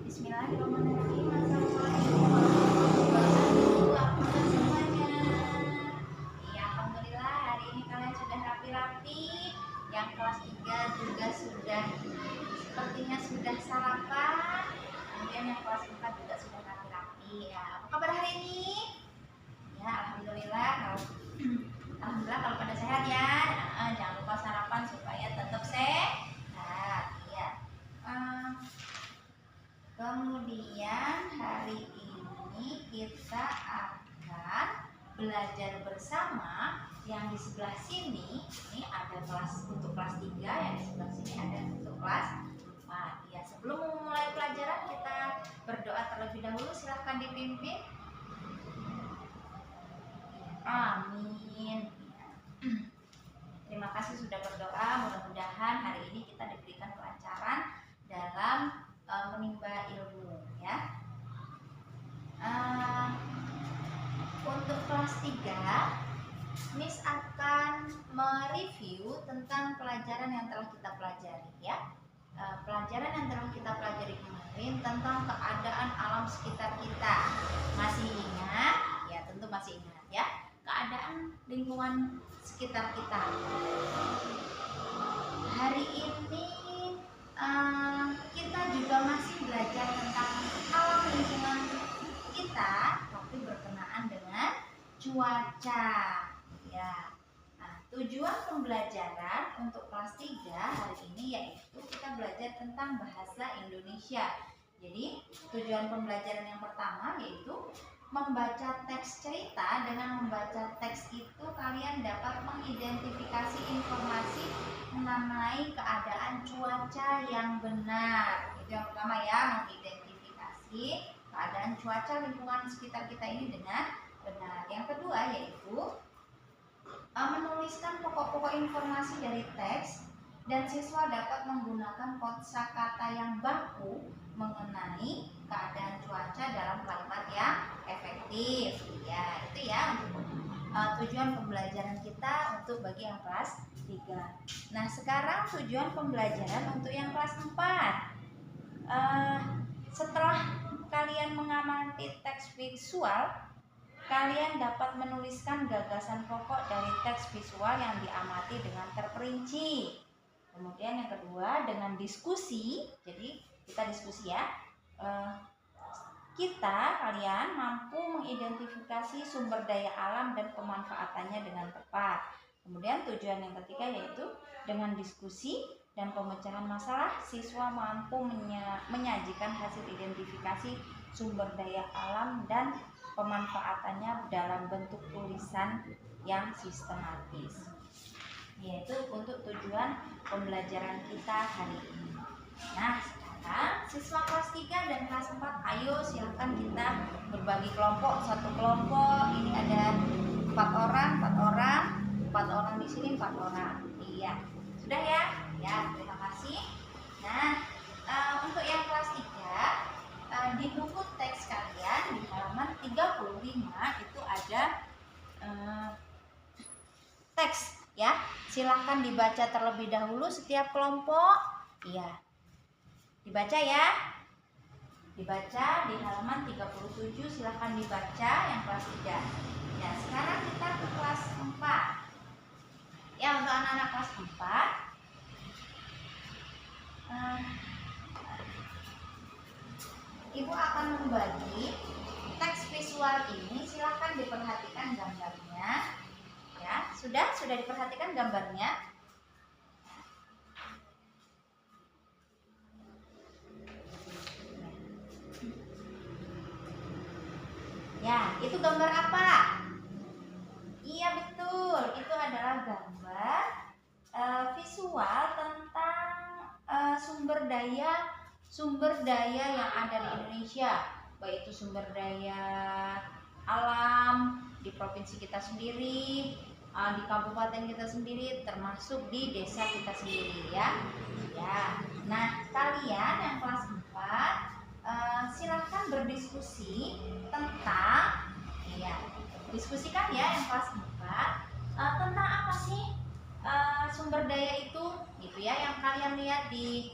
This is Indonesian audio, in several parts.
Bismillahirrahmanirrahim. Assalamualaikum warahmatullahi wabarakatuh semuanya. Ya, alhamdulillah hari ini kalian sudah rapi-rapi. Yang kelas 3 juga sudah sepertinya sudah sarapan. Kemudian yang kelas 4 juga sudah rapi-rapi. Ya, apa kabar hari ini? Ya, alhamdulillah kalau pada sehat ya. Jangan lupa sarapan supaya tetap sehat. Ya. Kemudian hari ini kita akan belajar bersama. Yang di sebelah sini ini ada kelas untuk kelas 3, yang di sebelah sini ada untuk kelas 4. Ya, sebelum memulai pelajaran kita berdoa terlebih dahulu. Silahkan dipimpin. Amin. Terima kasih sudah berdoa. Mudah-mudahan hari ini kita diberikan kelancaran dalam menimba ilmu ya. Untuk kelas 3 Miss akan mereview tentang pelajaran yang telah kita pelajari ya. Pelajaran yang telah kita pelajari kemarin tentang keadaan alam sekitar kita. Masih ingat? Ya, tentu masih ingat ya. Keadaan lingkungan sekitar kita. Hari ini kita juga masih belajar tentang alam lingkungan kita, tapi berkenaan dengan cuaca ya. Nah, tujuan pembelajaran untuk kelas 3 hari ini yaitu kita belajar tentang bahasa Indonesia. Jadi tujuan pembelajaran yang pertama yaitu membaca teks cerita. Dengan membaca teks itu kalian dapat mengidentifikasi informasi mengenai keadaan cuaca yang benar. Itu yang pertama ya, mengidentifikasi keadaan cuaca lingkungan sekitar kita ini dengan benar. Yang kedua yaitu menuliskan pokok-pokok informasi dari teks, dan siswa dapat menggunakan kosakata yang baku mengenai keadaan cuaca dalam kalimat yang efektif. Ya, itu ya untuk tujuan pembelajaran kita untuk bagi yang kelas 3. Nah, sekarang tujuan pembelajaran untuk yang kelas 4. Setelah kalian mengamati teks visual, kalian dapat menuliskan gagasan pokok dari teks visual yang diamati dengan terperinci. Kemudian yang kedua dengan diskusi. Jadi kita diskusi ya. Kalian mampu mengidentifikasi sumber daya alam dan pemanfaatannya dengan tepat. Kemudian tujuan yang ketiga yaitu dengan diskusi dan pemecahan masalah, siswa mampu menyajikan hasil identifikasi sumber daya alam dan pemanfaatannya dalam bentuk tulisan yang sistematis. Yaitu untuk tujuan pembelajaran kita hari ini. Nah, sekarang siswa kelas 3 dan kelas 4, ayo silahkan kita berbagi kelompok. Satu kelompok ini ada 4 orang di sini 4 orang. Iya, sudah ya? Ya, terima kasih. Nah, untuk yang kelas 3 di buku teks kalian di halaman 35 itu ada teks ya. Silahkan dibaca terlebih dahulu setiap kelompok. Iya, dibaca ya. Dibaca di halaman 37, silahkan dibaca yang kelas 3. Ya, sekarang kita ke kelas 4. Ya, untuk anak-anak kelas 4 Ibu akan membagi teks visual ini. Silahkan diperhatikan gambarnya. Ya, sudah diperhatikan gambarnya. Ya, itu gambar apa? Iya betul, itu adalah gambar visual tentang sumber daya yang ada di Indonesia, baik itu sumber daya alam di provinsi kita sendiri, di kabupaten kita sendiri, termasuk di desa kita sendiri ya. Ya. Nah, kalian yang kelas 4 silahkan berdiskusi tentang diskusikan ya yang kelas 4 tentang apa sih sumber daya itu gitu ya, yang kalian lihat di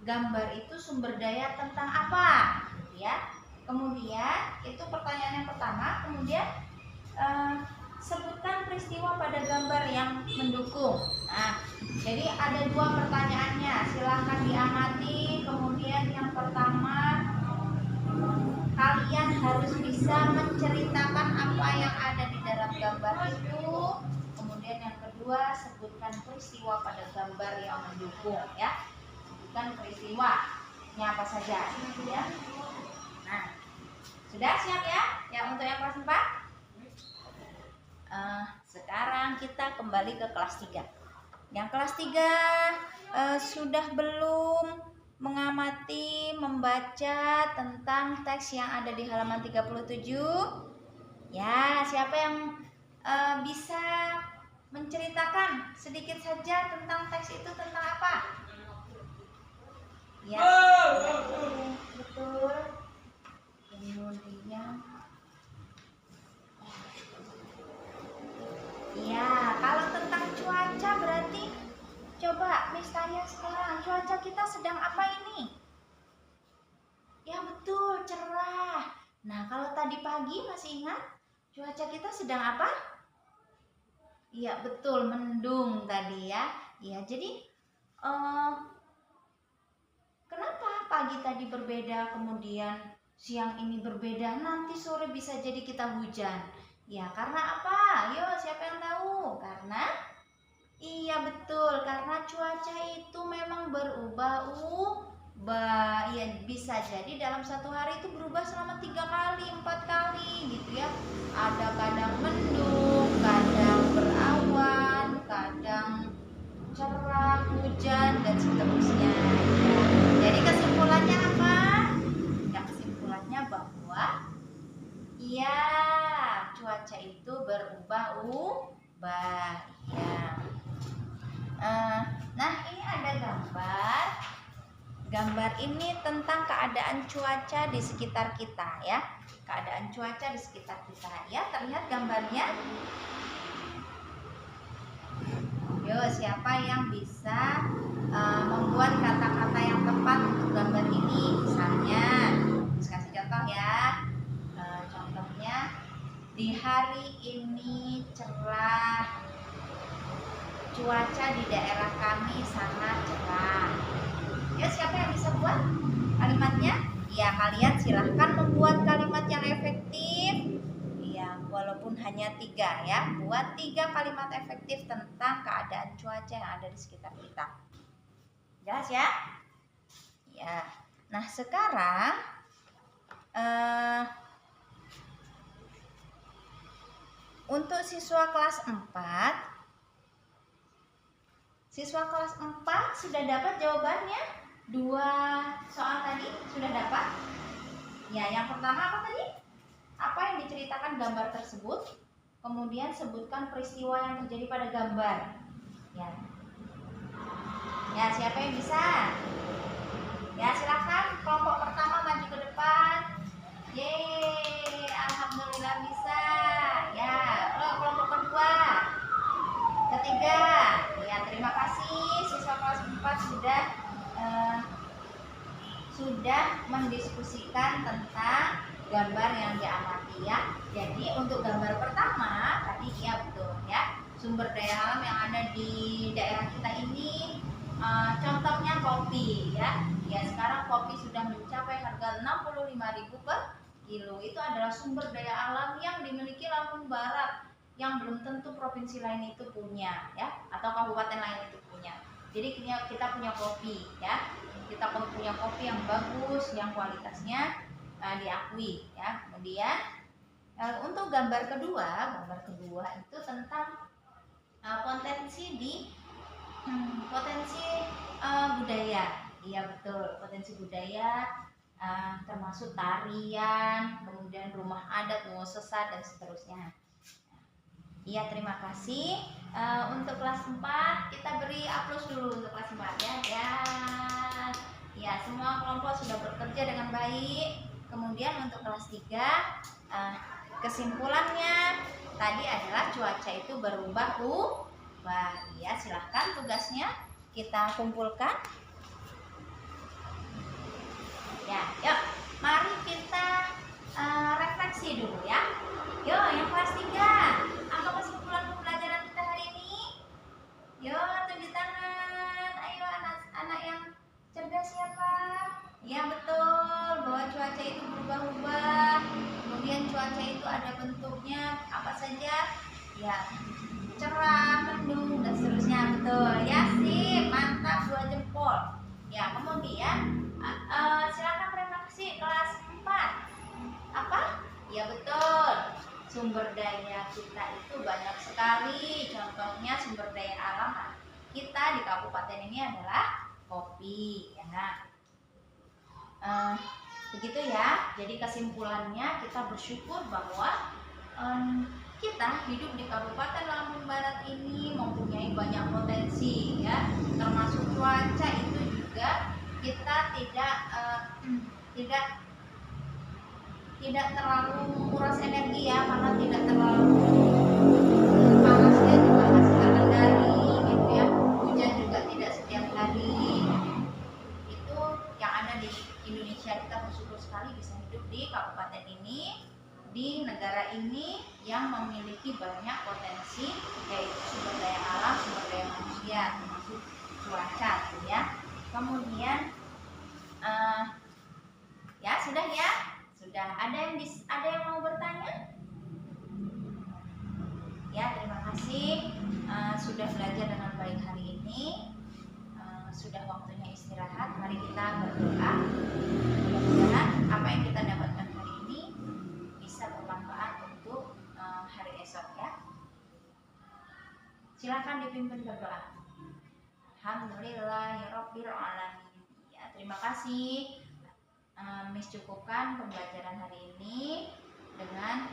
gambar itu sumber daya tentang apa, gitu ya. Kemudian itu pertanyaan yang pertama. Kemudian sebutkan peristiwa pada gambar yang mendukung. Nah, jadi ada dua pertanyaannya, silahkan diamati. Kemudian yang pertama, kalian harus bisa menceritakan apa yang ada di dalam gambar itu. Kemudian yang kedua, sebutkan peristiwa pada gambar yang mendukung, ya. Sebutkan peristiwanya apa saja, gitu ya. Nah, sudah siap ya? Yang untuk yang kelas 4? Sekarang kita kembali ke kelas 3. Yang kelas 3 sudah belum mengamati, membaca tentang teks yang ada di halaman 37? Ya, siapa yang bisa menceritakan sedikit saja tentang teks itu tentang apa? Ya, betul. Kemudian ya, kalau tentang cuaca berarti coba Miss tanya sekarang, cuaca kita sedang apa ini? Ya betul, cerah. Nah, kalau tadi pagi masih ingat cuaca kita sedang apa? Iya betul, mendung tadi ya. Iya, jadi kenapa pagi tadi berbeda, kemudian siang ini berbeda, nanti sore bisa jadi kita hujan? Ya, karena apa? Yo, siapa yang tahu? Karena iya betul, karena cuaca itu memang berubah-ubah. Ya, bisa jadi dalam satu hari itu berubah selama 3 kali, 4 kali gitu ya. Ada kadang mendung, kadang berawan, kadang cerah, hujan, dan seterusnya. Jadi kesimpulannya apa? Ya, kesimpulannya bahwa iya, cuaca itu berubah-ubah. Ya. Nah, ini ada gambar. Gambar ini tentang keadaan cuaca di sekitar kita ya. Keadaan cuaca di sekitar kita ya. Terlihat gambarnya? Yo, siapa yang bisa membuat kata-kata yang tepat untuk gambar ini? Misalnya, kasih contoh ya. Contohnya, di hari ini cerah, cuaca di daerah kami sangat cerah. Ya, siapa yang bisa buat kalimatnya? Ya, kalian silahkan membuat kalimat yang efektif. Ya, walaupun hanya 3 ya. Buat 3 kalimat efektif tentang keadaan cuaca yang ada di sekitar kita. Jelas ya? Ya. Nah, sekarang untuk siswa kelas 4, sudah dapat jawabannya? 2 soal tadi sudah dapat? Ya, yang pertama apa tadi? Apa yang diceritakan gambar tersebut? Kemudian sebutkan peristiwa yang terjadi pada gambar. Ya. Ya, siapa yang bisa? Ya, silakan kelompok pertama maju ke depan. Yeay, alhamdulillah bisa. Ya, kelompok kedua, ketiga. Ya, terima kasih siswa kelas 4 sudah mendiskusikan tentang gambar yang diamati ya. Jadi untuk gambar pertama tadi ya betul ya, sumber daya alam yang ada di daerah kita ini contohnya kopi ya. Ya, sekarang kopi sudah mencapai harga 65.000 per kilo. Itu adalah sumber daya alam yang dimiliki Lampung Barat, yang belum tentu provinsi lain itu punya ya, atau kabupaten lain itu punya. Jadi kita punya kopi ya. Kita punya kopi yang bagus, yang kualitasnya diakui ya. Kemudian untuk gambar kedua itu tentang potensi budaya. Iya betul, potensi budaya termasuk tarian, kemudian rumah adat, rumah sesat dan seterusnya. Iya, terima kasih. Untuk kelas 4 kita beri aplaus dulu untuk kelas 4 ya. Ya, semua kelompok sudah bekerja dengan baik. Kemudian untuk kelas 3 kesimpulannya tadi adalah cuaca itu berubah-ubah. Ya, silahkan tugasnya kita kumpulkan. Ya, yuk, mari kita refleksi dulu ya. Yuk, yang kelas 3, apa kesimpulan pembelajaran kita hari ini? Yuk, tunjuk tangan. Ayo anak-anak yang cerdas siapa? Ya betul, bahwa cuaca itu berubah-ubah. Kemudian cuaca itu ada bentuknya apa saja? Ya, cerah, mendung, dan seterusnya. Betul, ya sip, mantap, 2 jempol. Ya, kemudian silakan refleksi kelas 4. Apa? Ya betul, sumber daya kita itu banyak sekali. Contohnya sumber daya alam kita di kabupaten ini adalah kopi ya. Begitu ya. Jadi kesimpulannya kita bersyukur bahwa kita hidup di Kabupaten Lampung Barat ini mempunyai banyak potensi ya, termasuk cuaca itu juga kita tidak terlalu menguras energi ya, karena tidak terlalu panasnya juga masih terkendali gitu ya. Hujan juga tidak setiap hari. Itu yang ada di Indonesia. Kita bersyukur sekali bisa hidup di kabupaten ini, di negara ini yang memiliki banyak potensi, yaitu sumber daya alam, sumber daya manusia, termasuk cuaca gitu ya. Kemudian ya sudah ya. Sudah ada yang mau bertanya? Ya, terima kasih sudah belajar dengan baik hari ini. Sudah waktunya istirahat. Mari kita berdoa. Mudah-mudahan apa yang kita dapatkan hari ini bisa bermanfaat untuk hari esok ya. Silakan dipimpin berdoa. Alhamdulillahirabbil alamin. Ya, terima kasih. Miss cukupkan pembelajaran hari ini dengan